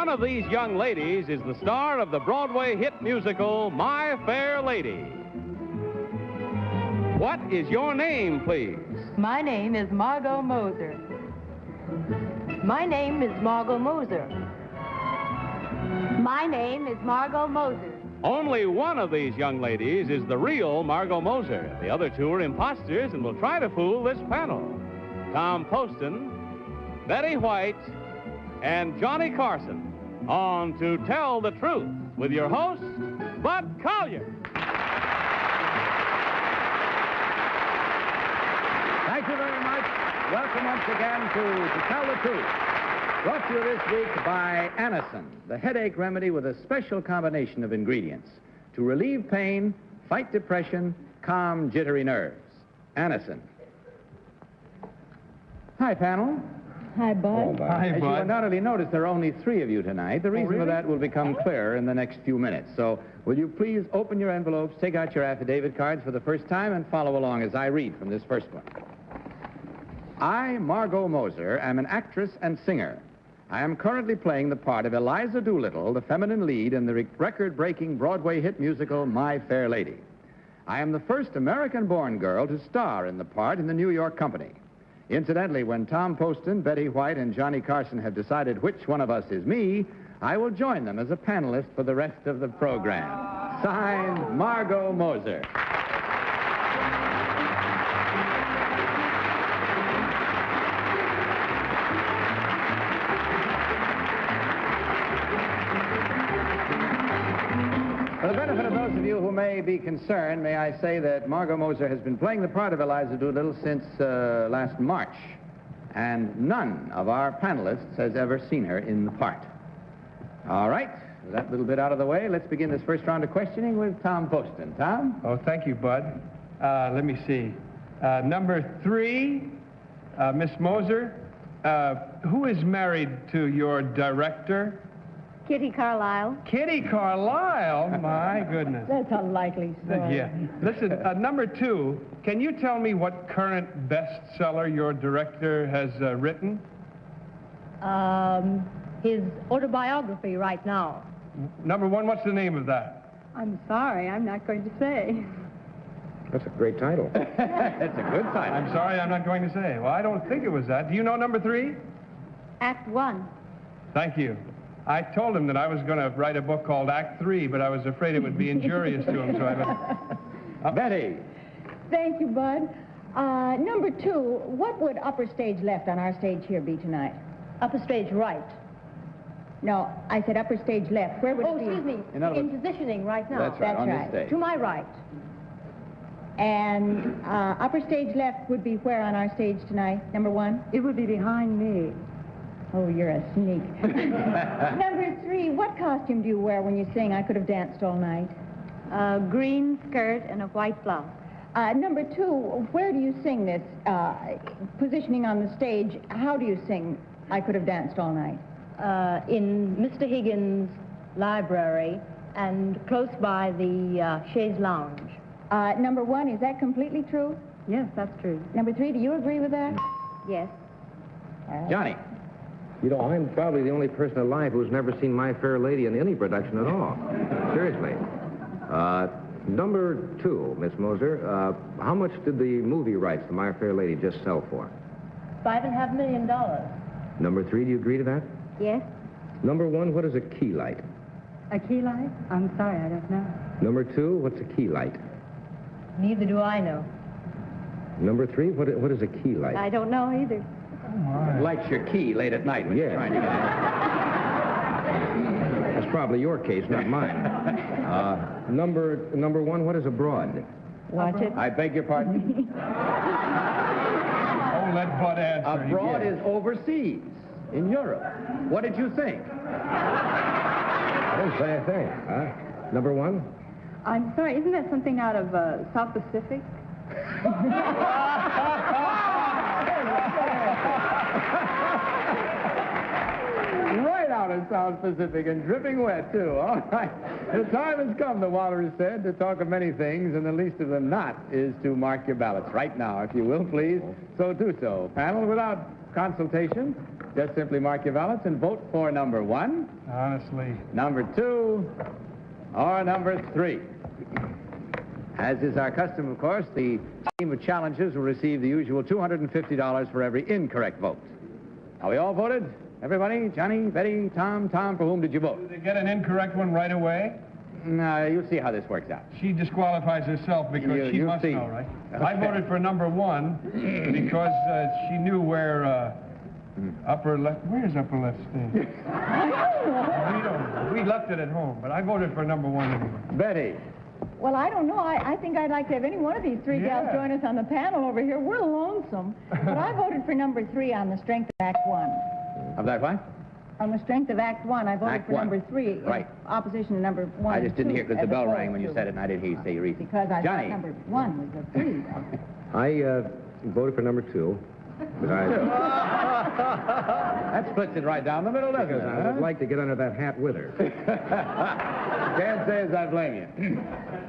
one of these young ladies is the star of the Broadway hit musical, My Fair Lady. What is your name, please? My name is Margot Moser. My name is Margot Moser. My name is Margot Moser. Only one of these young ladies is the real Margot Moser. The other two are imposters and will try to fool this panel. Tom Poston, Betty White, and Johnny Carson on To Tell the Truth with your host, Bud Collier. Thank you very much. Welcome once again to Tell the Truth. Brought to you this week by Anacin, the headache remedy with a special combination of ingredients to relieve pain, fight depression, calm jittery nerves. Anacin. Hi, panel. Hi, Bud. Hi, As you Bud. undoubtedly noticed, there are only 3 of you tonight. The reason for that will become clearer in the next few minutes. So, will you please open your envelopes, take out your affidavit cards for the first time, and follow along as I read from this first one. I, Margot Moser, am an actress and singer. I am currently playing the part of Eliza Doolittle, the feminine lead in the record-breaking Broadway hit musical, My Fair Lady. I am the first American-born girl to star in the part in the New York company. Incidentally, when Tom Poston, Betty White, and Johnny Carson have decided which one of us is me, I will join them as a panelist for the rest of the program. Signed, Margot Moser. For the benefit of those of you who may be concerned, may I say that Margot Moser has been playing the part of Eliza Doolittle since last March, and none of our panelists has ever seen her in the part. All right, with that little bit out of the way, let's begin this first round of questioning with Tom Poston. Tom? Oh, thank you, Bud. Let me see. Number 3, Miss Moser, who is married to your director? Kitty Carlisle. Kitty Carlisle? My goodness. That's unlikely, sir. Yeah. Listen, number 2, can you tell me what current bestseller your director has written? His autobiography right now. Number 1, what's the name of that? I'm sorry, I'm not going to say. That's a great title. That's a good title. I'm sorry, I'm not going to say. Well, I don't think it was that. Do you know number 3? Act 1. Thank you. I told him that I was going to write a book called Act 3, but I was afraid it would be injurious to him, so I... Betty. Thank you, Bud. Number 2, what would upper stage left on our stage here be tonight? Upper stage right. No, I said upper stage left. Where would Oh, it be? excuse me. In other In words- positioning right now. That's right, on this stage. To my right. And upper stage left would be where on our stage tonight? Number 1? It would be behind me. Oh, you're a sneak. Number 3, what costume do you wear when you sing I Could Have Danced All Night? A green skirt and a white blouse. Number 2, where do you sing this? Positioning on the stage, how do you sing I Could Have Danced All Night? In Mr. Higgins' library and close by the chaise lounge. Number 1, is that completely true? Yes, that's true. Number 3, do you agree with that? Yes. Johnny. You know, I'm probably the only person alive who's never seen My Fair Lady in any production at all. Seriously. Number 2, Miss Moser, how much did the movie rights to My Fair Lady just sell for? $5.5 million. Number 3, do you agree to that? Yes. Number 1, what is a key light? A key light? I'm sorry, I don't know. Number 2, what's a key light? Neither do I know. Number 3, what is a key light? I don't know either. It lights your key late at night when you're Yes. trying to get out. That's probably your case, not mine. Number 1, what is a broad? Watch it. I beg your pardon? Oh, let Bud answer. Abroad is overseas, in Europe. What did you think? I didn't say a thing. Number 1? I'm sorry, isn't that something out of South Pacific? Right out of South Pacific and dripping wet, too. All right. The time has come, the Walrus said, to talk of many things, and the least of them not is to mark your ballots right now, if you will, please. So do so. Panel, without consultation, Just simply mark your ballots and vote for number 1, Honestly. number 2, or number 3. As is our custom, of course, the team of challengers will receive the usual $250 for every incorrect vote. Are we all voted? Everybody? Johnny, Betty, Tom, for whom did you vote? Do they get an incorrect one right away? No, you'll see how this works out. She disqualifies herself because she you'll must see. know, right? Okay. I voted for number 1 because she knew where upper left... Where's upper left stage? We left it at home, but I voted for number 1 anyway. Betty. Well, I don't know. I think I'd like to have any one of these 3 gals Yeah. join us on the panel over here. We're lonesome. But I voted for number 3 on the strength of Act 1. Of that what? On the strength of Act 1, I voted Act for one. number 3 Right. in opposition to number 1 I and just didn't 2, hear because the as bell opposed rang when you to- said it, and I didn't hear you say your reason. Because I Johnny. thought number 1 was a 3. I voted for number 2. But That splits it right down the middle, doesn't because it? I would like to get under that hat with her. Can't say as I blame you.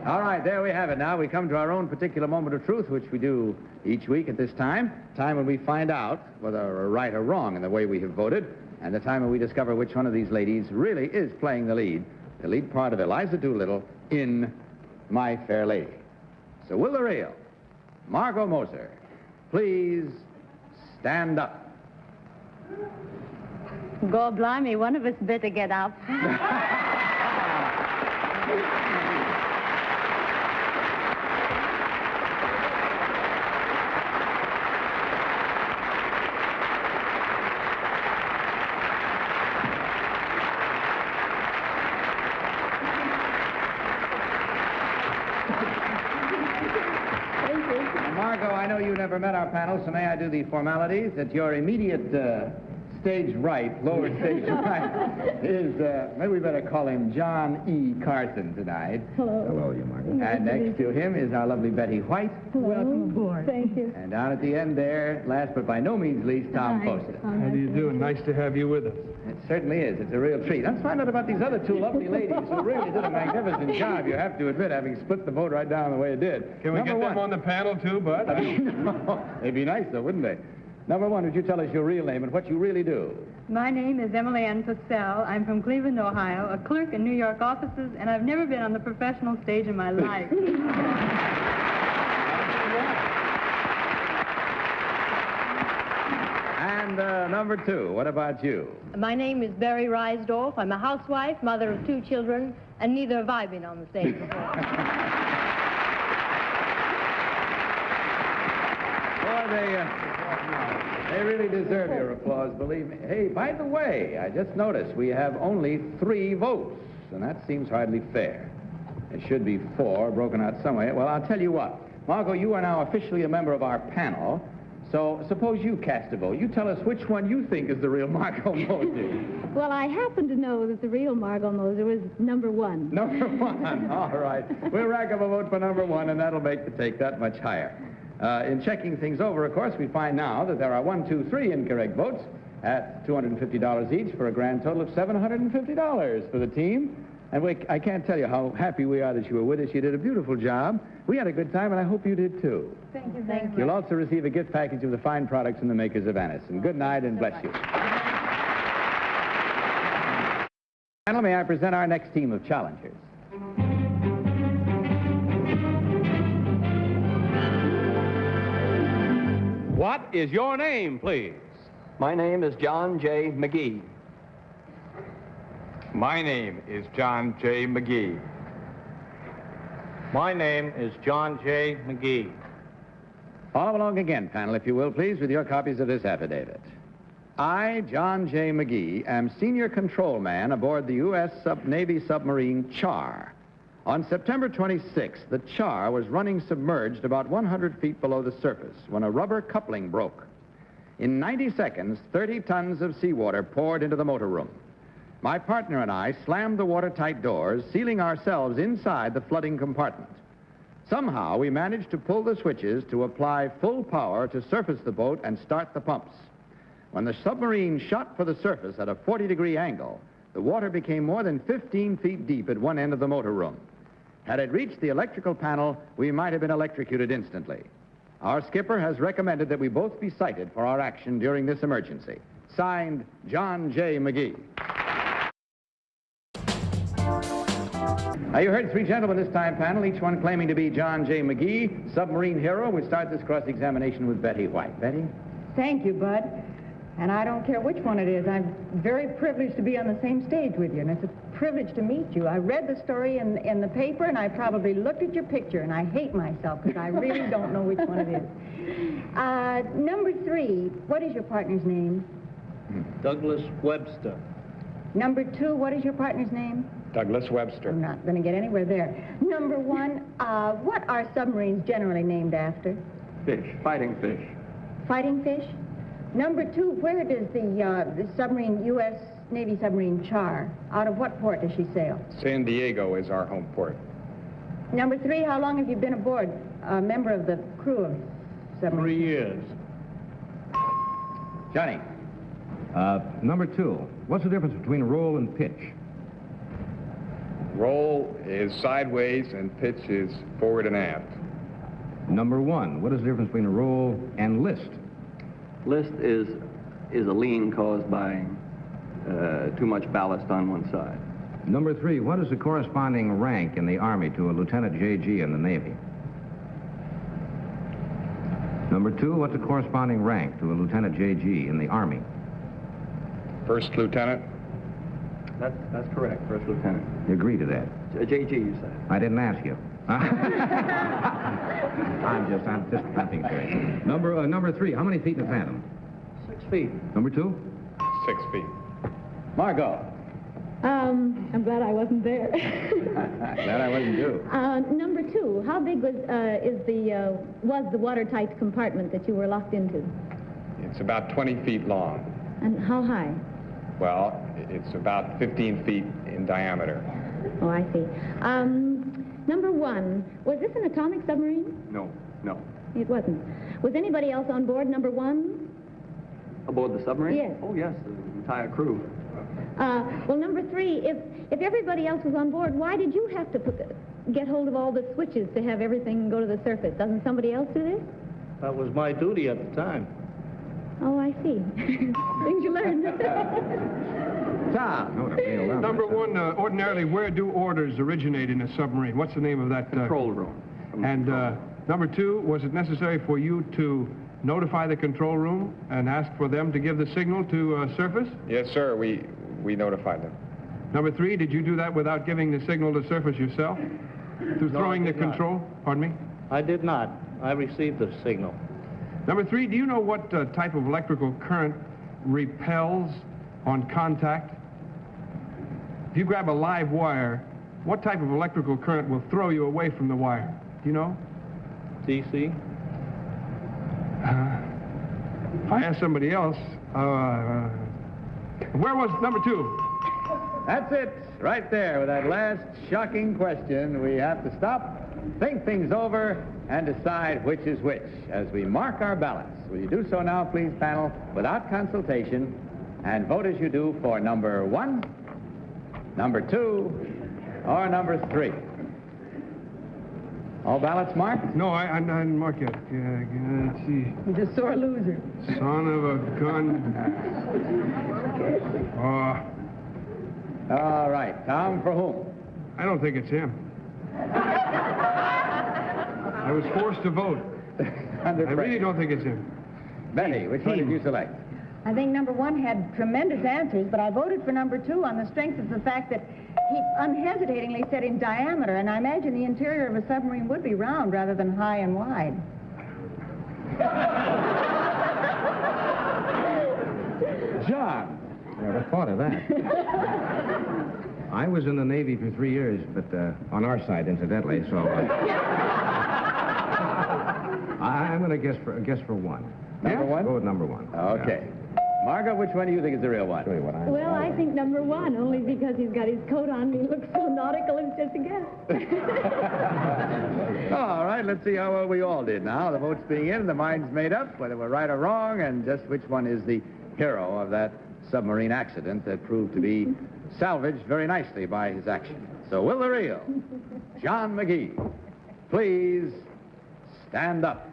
All right, there we have it. Now we come to our own particular moment of truth, which we do each week at this time when we find out whether we're right or wrong in the way we have voted, and the time when we discover which one of these ladies really is playing the lead part of Eliza Doolittle in My Fair Lady. So will the real Margot Moser please stand up? God blimey, one of us better get up. Margot, I know you never met our panel, so may I do the formalities? At your immediate stage right, lower stage right, is, maybe we better call him John E. Carson tonight. Hello, you, Margaret. And next to him is our lovely Betty White. Welcome aboard. Thank you. And down at the end there, last but by no means least, Tom Poston. How do you do? Nice to have you with us. It certainly is. It's a real treat. Let's find out about these other 2 lovely ladies who really did a magnificent job, you have to admit, having split the vote right down the way it did. Can we Number get them one. on the panel, too, Bud? No, they'd be nice, though, wouldn't they? Number 1, would you tell us your real name and what you really do? My name is Emily Ann Purcell. I'm from Cleveland, Ohio, a clerk in New York offices, and I've never been on the professional stage in my life. And number 2, what about you? My name is Barry Reisdorf. I'm a housewife, mother of 2 children, and neither have I been on the stage before. Boy, they really deserve your applause, believe me. Hey, by the way, I just noticed we have only 3 votes, and that seems hardly fair. There should be 4 broken out somewhere. Well, I'll tell you what. Margot, you are now officially a member of our panel, so suppose you cast a vote. You tell us which one you think is the real Margot Moser. Well, I happen to know that the real Margot Moser was number 1. Number 1, all right. We'll rack up a vote for number 1, and that'll make the take that much higher. In checking things over, of course, we find now that there are 1, 2, 3 incorrect votes at $250 each for a grand total of $750 for the team. And I can't tell you how happy we are that you were with us. You did a beautiful job. We had a good time, and I hope you did, too. Thank you very much. You'll also receive a gift package of the fine products from the makers of Annis. And good night, and bless you. Finally, may I present our next team of challengers. What is your name, please? My name is John J. McGee. My name is John J. McGee. My name is John J. McGee. Follow along again, panel, if you will, please, with your copies of this affidavit. I, John J. McGee, am senior control man aboard the U.S. Navy submarine Char. On September 26th, the Char was running submerged about 100 feet below the surface when a rubber coupling broke. In 90 seconds, 30 tons of seawater poured into the motor room. My partner and I slammed the watertight doors, sealing ourselves inside the flooding compartment. Somehow, we managed to pull the switches to apply full power to surface the boat and start the pumps. When the submarine shot for the surface at a 40-degree angle, the water became more than 15 feet deep at one end of the motor room. Had it reached the electrical panel, we might have been electrocuted instantly. Our skipper has recommended that we both be cited for our action during this emergency. Signed, John J. McGee. Now, you heard three gentlemen this time, panel, each one claiming to be John J. McGee, submarine hero. We start this cross-examination with Betty White. Betty? Thank you, Bud. And I don't care which one it is. I'm very privileged to be on the same stage with you, and it's a privilege to meet you. I read the story in the paper, and I probably looked at your picture, and I hate myself because I really don't know which one it is. Number 3, what is your partner's name? Douglas Webster. Number 2, what is your partner's name? Douglas Webster. I'm not going to get anywhere there. Number 1, what are submarines generally named after? Fish, fighting fish. Fighting fish? Number 2, where does the submarine, U.S. Navy submarine Char, out of what port does she sail? San Diego is our home port. Number 3, how long have you been aboard, a member of the crew of submarine? 3 years. Johnny? Number 2, what's the difference between roll and pitch? Roll is sideways and pitch is forward and aft. Number 1, what is the difference between roll and list? List is a lean caused by too much ballast on one side. Number 3, what is the corresponding rank in the Army to a Lieutenant J.G. in the Navy? Number 2, what's the corresponding rank to a Lieutenant J.G. in the Army? First lieutenant. That's correct, first lieutenant. You agree to that? J.G. you said. I didn't ask you. I'm just being serious. Number 3, how many feet in a fathom? 6 feet. Number 2? 6 feet. Margot? I'm glad I wasn't there. Glad I wasn't due. Number 2, how big was the watertight compartment that you were locked into? It's about 20 feet long. And how high? Well, it's about 15 feet in diameter. Oh, I see. Number 1, was this an atomic submarine? No. It wasn't. Was anybody else on board number 1? Aboard the submarine? Yes. Oh, yes, the entire crew. Well, number 3, if everybody else was on board, why did you have to get hold of all the switches to have everything go to the surface? Doesn't somebody else do this? That was my duty at the time. Oh, I see. Things you learn. Tom? Number 1, ordinarily, where do orders originate in a submarine? What's the name of that? Control room. And number 2, was it necessary for you to notify the control room and ask for them to give the signal to surface? Yes, sir. We notified them. Number 3, did you do that without giving the signal to surface yourself? Through throwing the control? Pardon me? I did not. I received the signal. Number 3, do you know what type of electrical current repels on contact? If you grab a live wire, what type of electrical current will throw you away from the wire? Do you know? DC? If I ask somebody else, where was number 2? That's it, right there, with that last shocking question. We have to stop, think things over, and decide which is which as we mark our ballots. Will you do so now, please, panel, without consultation, and vote as you do for number 1, number 2, or number 3. All ballots marked? No, I didn't mark yet. Let's see. He's a sore loser. Son of a gun. All right, Tom, for whom? I don't think it's him. I was forced to vote. I really don't think it's him. Betty, which one did you select? I think number 1 had tremendous answers, but I voted for number 2 on the strength of the fact that he unhesitatingly said in diameter, and I imagine the interior of a submarine would be round rather than high and wide. John. Never thought of that. I was in the Navy for 3 years, but on our side, incidentally, so... I'm going to guess for 1. Number 1? Go with number 1. Okay. Margot, which one do you think is the real one? Well, I think number 1, only because he's got his coat on and he looks so nautical, it's just a guess. All right, let's see how well we all did now. The votes being in, the minds made up, whether we're right or wrong, and just which one is the hero of that submarine accident that proved to be salvaged very nicely by his action. So will the real John McGee please stand up?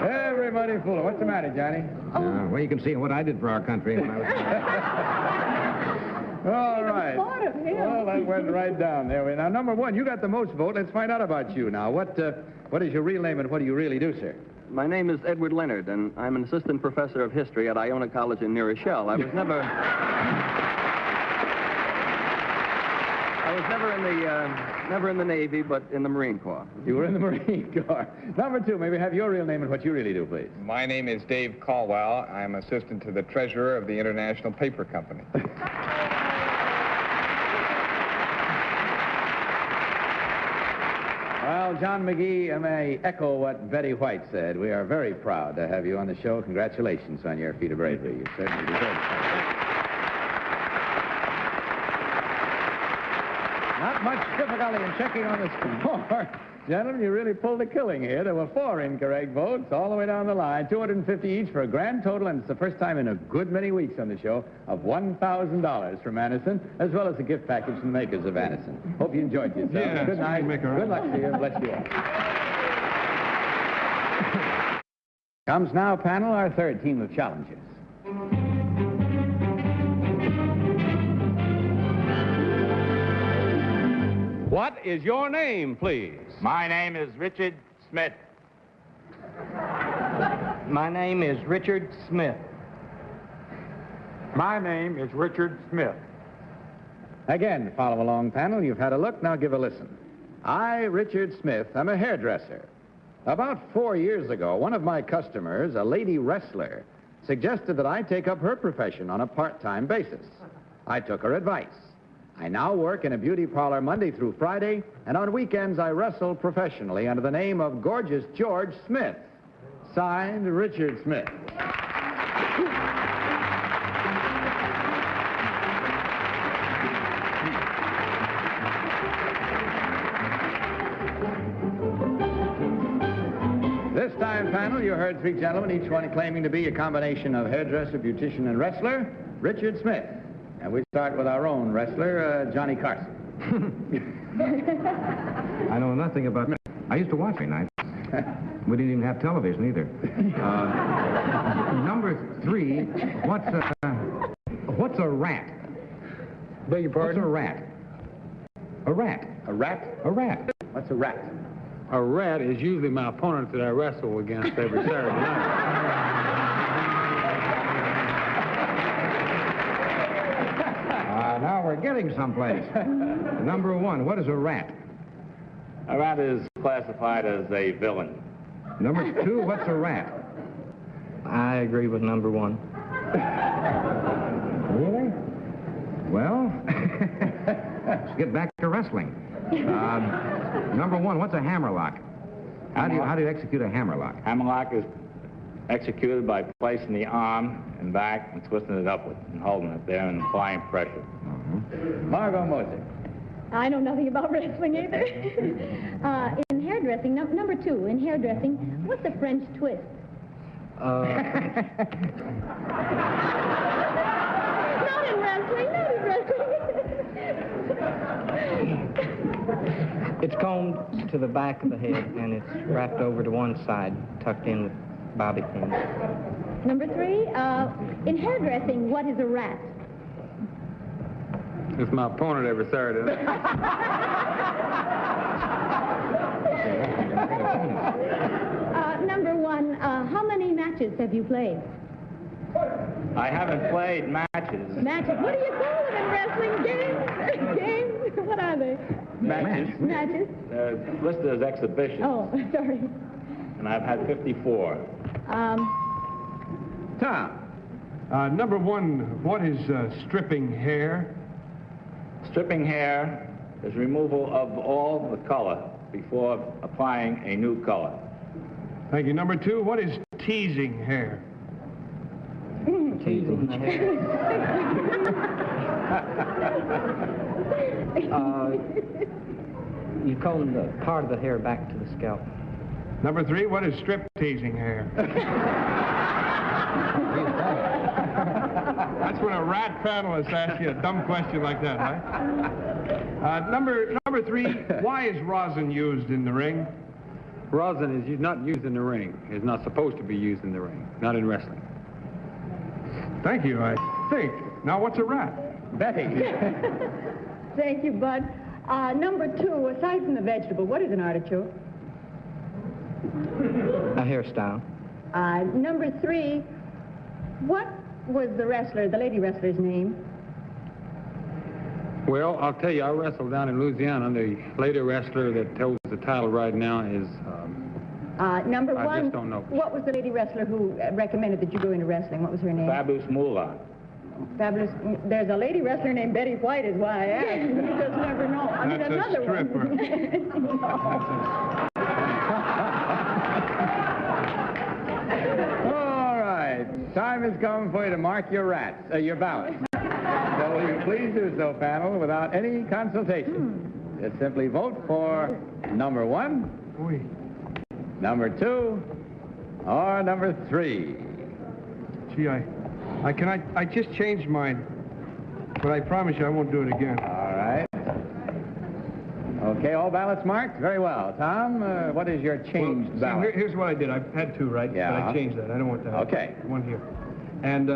Everybody fool. What's the matter, Johnny? Well, you can see what I did for our country when I was... All right. Well, that went right down there. Now, number one, you got the most vote. Let's find out about you now. What is your real name and what do you really do, sir? My name is Edward Leonard, and I'm an assistant professor of history at Iona College in New Rochelle. I was never in the Navy, but in the Marine Corps. You were in the Marine Corps. Number two, maybe have your real name and what you really do, please. My name is Dave Caldwell. I'm assistant to the treasurer of the International Paper Company. Well, John McGee, may echo what Betty White said. We are very proud to have you on the show. Congratulations on your feat of bravery. You certainly deserve it. Not much difficulty in checking on the score. Gentlemen, you really pulled a killing here. There were 4 incorrect votes all the way down the line, 250 each for a grand total, and it's the first time in a good many weeks on the show, of $1,000 from Anison, as well as a gift package from the makers of Anison. Hope you enjoyed yourself. Yeah, good night. Good luck to you. Bless you all. Comes now, panel, our third team of challengers. What is your name, please? My name is Richard Smith. My name is Richard Smith. My name is Richard Smith. Again, follow along, panel. You've had a look. Now give a listen. I, Richard Smith, am a hairdresser. About 4 years ago, one of my customers, a lady wrestler, suggested that I take up her profession on a part-time basis. I took her advice. I now work in a beauty parlor Monday through Friday, and on weekends I wrestle professionally under the name of Gorgeous George Smith. Signed, Richard Smith. This time, panel, you heard 3 gentlemen, each one claiming to be a combination of hairdresser, beautician, and wrestler. Richard Smith. And we start with our own wrestler, Johnny Carson. I know nothing about... I used to watch me nights. We didn't even have television either. Number 3, what's a rat? Beg your pardon? What's a rat? A rat. A rat? A rat. What's a rat? A rat is usually my opponent that I wrestle against every Saturday night. Now we're getting someplace. Number 1, what is a rat? A rat is classified as a villain. Number 2, what's a rat? I agree with number 1. Really? Well, let's get back to wrestling. Number 1, what's a hammerlock? How do you execute a hammerlock? Hammerlock is executed by placing the arm and back and twisting it upward and holding it there and applying pressure. Margot Moser. I know nothing about wrestling either. In hairdressing, number 2, in hairdressing, what's a French twist? Not in wrestling, not in wrestling. It's combed to the back of the head and it's wrapped over to one side, tucked in with bobby pins. Number 3, in hairdressing, what is a rat? It's my opponent every Saturday night. Number 1, how many matches have you played? I haven't played matches. Matches? What do you call them in wrestling? Games? Games? What are they? Matches? Matches? They're listed as exhibitions. Oh, sorry. And I've had 54. Tom. Number 1, what is stripping hair? Stripping hair is removal of all the color before applying a new color. Thank you. Number 2, what is teasing hair? Teasing the hair. You comb the part of the hair back to the scalp. Number 3, what is strip teasing hair? That's when a rat panelist asks you a dumb question like that, right? Number 3, why is rosin used in the ring? Rosin is not used in the ring. It's not supposed to be used in the ring. Not in wrestling. Thank you, I think. Now, what's a rat? Betty. Thank you, Bud. Number 2, aside from the vegetable, what is an artichoke? A hairstyle. Number 3, what was the lady wrestler's name? Well, I'll tell you, I wrestled down in Louisiana. The lady wrestler that holds the title right now is... Number 1, I just don't know. What was the lady wrestler who recommended that you go into wrestling? What was her name? Fabulous Moolah. Fabulous. There's a lady wrestler named Betty White is why I asked. You just never know. I mean, That's a another stripper. one. All right. Time has come for you to mark your your ballots. So will you please do so, panel, without any consultation. Just simply vote for number 1, Oui. number 2, or number 3. Gee, I just changed mine, but I promise you I won't do it again. All right. Okay, all ballots marked? Very well. Tom, what is your changed ballot? Here's what I did. I had 2, right? Yeah. But I changed that. I don't want that. Okay. One here. And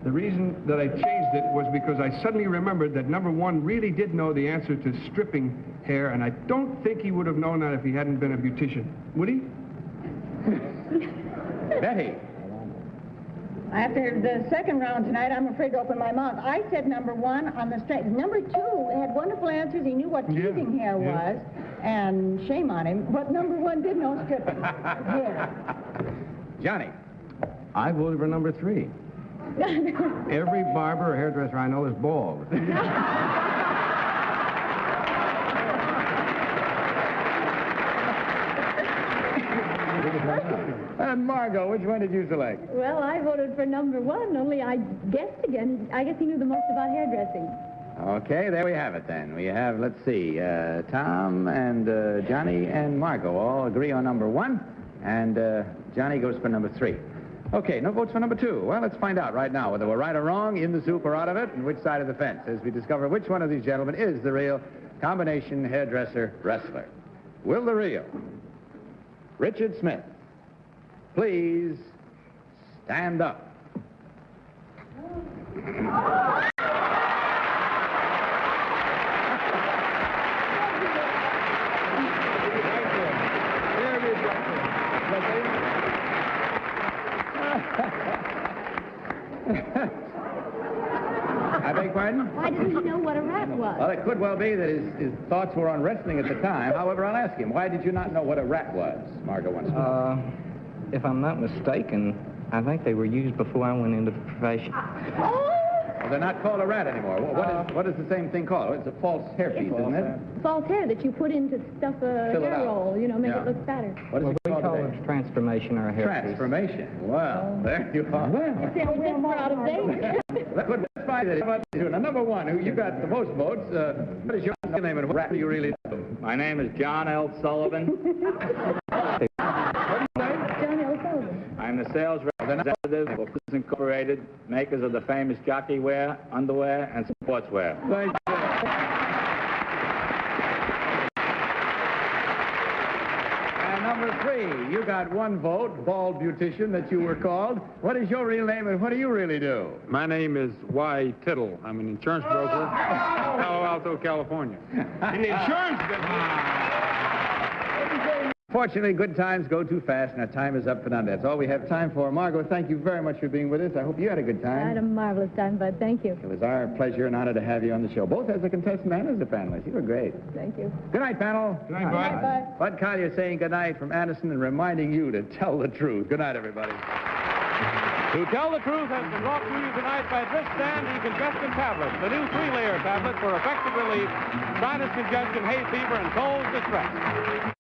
the reason that I changed it was because I suddenly remembered that number 1 really did know the answer to stripping hair, and I don't think he would have known that if he hadn't been a beautician. Would he? Betty. After the second round tonight, I'm afraid to open my mouth. I said number 1 on the strength. Number 2 had wonderful answers. He knew what teasing hair was, and shame on him. But number 1 did know stripping hair. Johnny. I voted for number 3. Every barber or hairdresser I know is bald. And Margot, which one did you select? Well, I voted for number 1, only I guessed again. I guess he knew the most about hairdressing. Okay, there we have it then. We have, let's see, Tom and Johnny and Margot all agree on number 1, and Johnny goes for number 3. Okay, no votes for number 2. Well, let's find out right now whether we're right or wrong, in the soup or out of it, and which side of the fence, as we discover which one of these gentlemen is the real combination hairdresser wrestler. Will the real Richard Smith please stand up? I beg pardon? Why didn't he know what a rat was? Well, it could well be that his thoughts were on wrestling at the time. However, I'll ask him, why did you not know what a rat was? Margot wants to know. If I'm not mistaken, I think they were used before I went into the profession. Well, they're not called a rat anymore. What is the same thing called? It's a false hairpiece, isn't it? False hair that you put in to stuff a Fill it hair out. roll, make Yeah. it look fatter. What is it We called call today? it transformation or a hairpiece. Transformation. Well, there you are. It's a bit more out of date. Let's find it. How about you? Now, number 1, who you got the most votes. What is your name and what rat do you really do? My name is John L. Sullivan. John L. Sullivan. I'm the sales representative for Poston Incorporated, makers of the famous jockey wear, underwear, and sportswear. Thank you. And number 3, you got 1 vote, bald beautician that you were called. What is your real name and what do you really do? My name is Y. Tittle. I'm an insurance broker in Palo Alto, California. In the insurance business. Fortunately, good times go too fast, and our time is up for now. That's all we have time for. Margot, thank you very much for being with us. I hope you had a good I had a time. marvelous time, Bud. Thank you. It was our pleasure and honor to have you on the show, both as a contestant and as a panelist. You were great. Thank you. Good night, panel. Good night, Bud. Bye. Bud Collier saying good night from Anderson and reminding you to tell the truth. Good night, everybody. To Tell the Truth has been brought to you tonight by Tristan Decongestant Tablets, the new 3-layer tablet for effective relief, sinus congestion, hay fever, and cold distress.